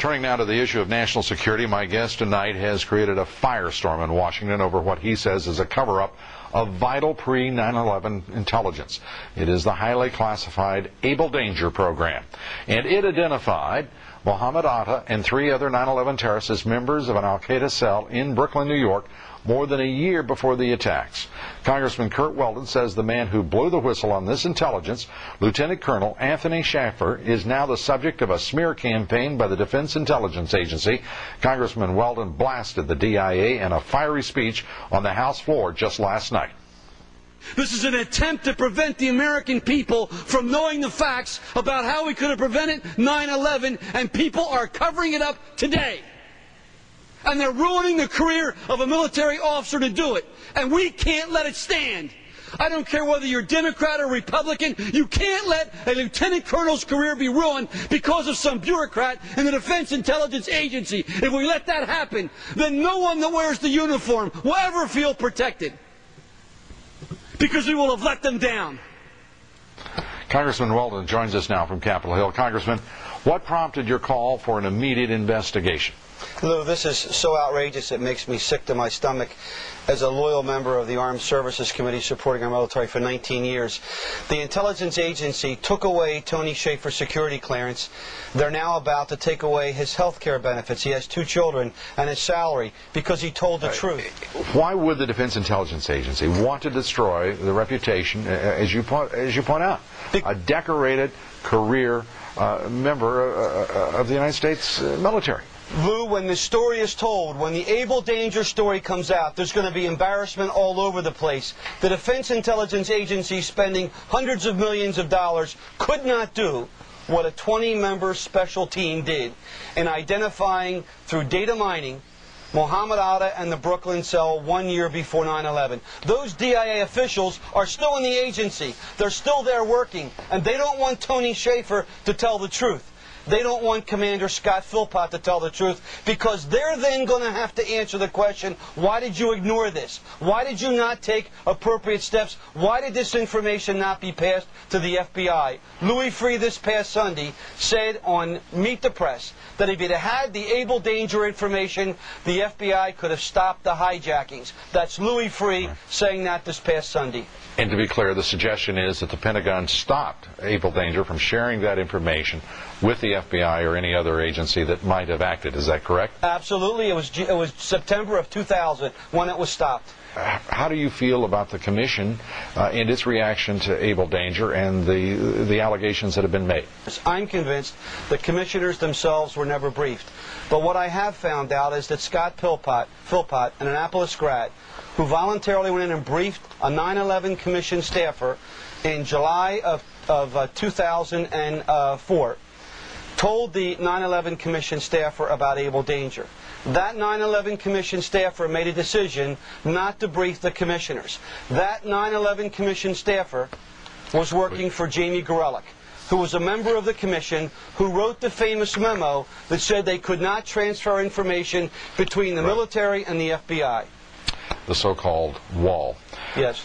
Turning now to the issue of national security, my guest tonight has created a firestorm in Washington over what he says is a cover-up of vital pre-9/11 intelligence. It is the highly classified AbleDanger program, and it identified Mohammed Atta and 3 other 9/11 terrorists as members of an al-Qaeda cell in Brooklyn, New York, more than a year before the attacks. Congressman Curt Weldon says the man who blew the whistle on this intelligence, Lieutenant Colonel Anthony Shaffer, is now the subject of a smear campaign by the Defense Intelligence Agency. Congressman Weldon blasted the D.I.A. in a fiery speech on the House floor just last night. This is an attempt to prevent the American people from knowing the facts about how we could have prevented 9/11, and people are covering it up today. And they're ruining the career of a military officer to do it. And we can't let it stand. I don't care whether you're Democrat or Republican, you can't let a lieutenant colonel's career be ruined because of some bureaucrat in the Defense Intelligence Agency. If we let that happen, then no one that wears the uniform will ever feel protected, because we will have let them down. Congressman Weldon joins us now from Capitol Hill. Congressman, what prompted your call for an immediate investigation? Lou, this is so outrageous it makes me sick to my stomach. As a loyal member of the Armed Services Committee supporting our military for 19 years, the intelligence agency took away Tony Shaffer's security clearance. They're now about to take away his health care benefits. He has 2 children, and his salary, because he told the truth. Why would the Defense Intelligence Agency want to destroy the reputation, as you point out, a decorated career member of the United States military? Lou, when the story is told, when the AbleDanger story comes out, there's going to be embarrassment all over the place. The Defense Intelligence Agency, spending hundreds of millions of dollars, could not do what a 20-member special team did in identifying, through data mining, Mohammed Atta and the Brooklyn cell 1 year before 9/11. Those D.I.A. officials are still in the agency. They're still there working, and they don't want Tony Shaffer to tell the truth. They don't want Commander Scott Philpott to tell the truth, because they're then going to have to answer the question, why did you ignore this? Why did you not take appropriate steps? Why did this information not be passed to the FBI? Louis Freeh this past Sunday said on Meet the Press that if he'd had the AbleDanger information, the FBI could have stopped the hijackings. That's Louis Freeh saying that this past Sunday. And to be clear, the suggestion is that the Pentagon stopped AbleDanger from sharing that information with the FBI or any other agency that might have acted. Is that correct? Absolutely. It was September of 2000 when it was stopped. How do you feel about the Commission and its reaction to AbleDanger and the allegations that have been made? I'm convinced the commissioners themselves were never briefed. But what I have found out is that Scott Philpott, an Annapolis grad, who voluntarily went in and briefed a 9/11 Commission staffer in July of 2004, told the 9/11 Commission staffer about AbleDanger. That 9/11 Commission staffer made a decision not to brief the commissioners. That 9/11 Commission staffer was working for Jamie Gorelick, who was a member of the Commission, who wrote the famous memo that said they could not transfer information between the military and the FBI. The so-called wall. Yes.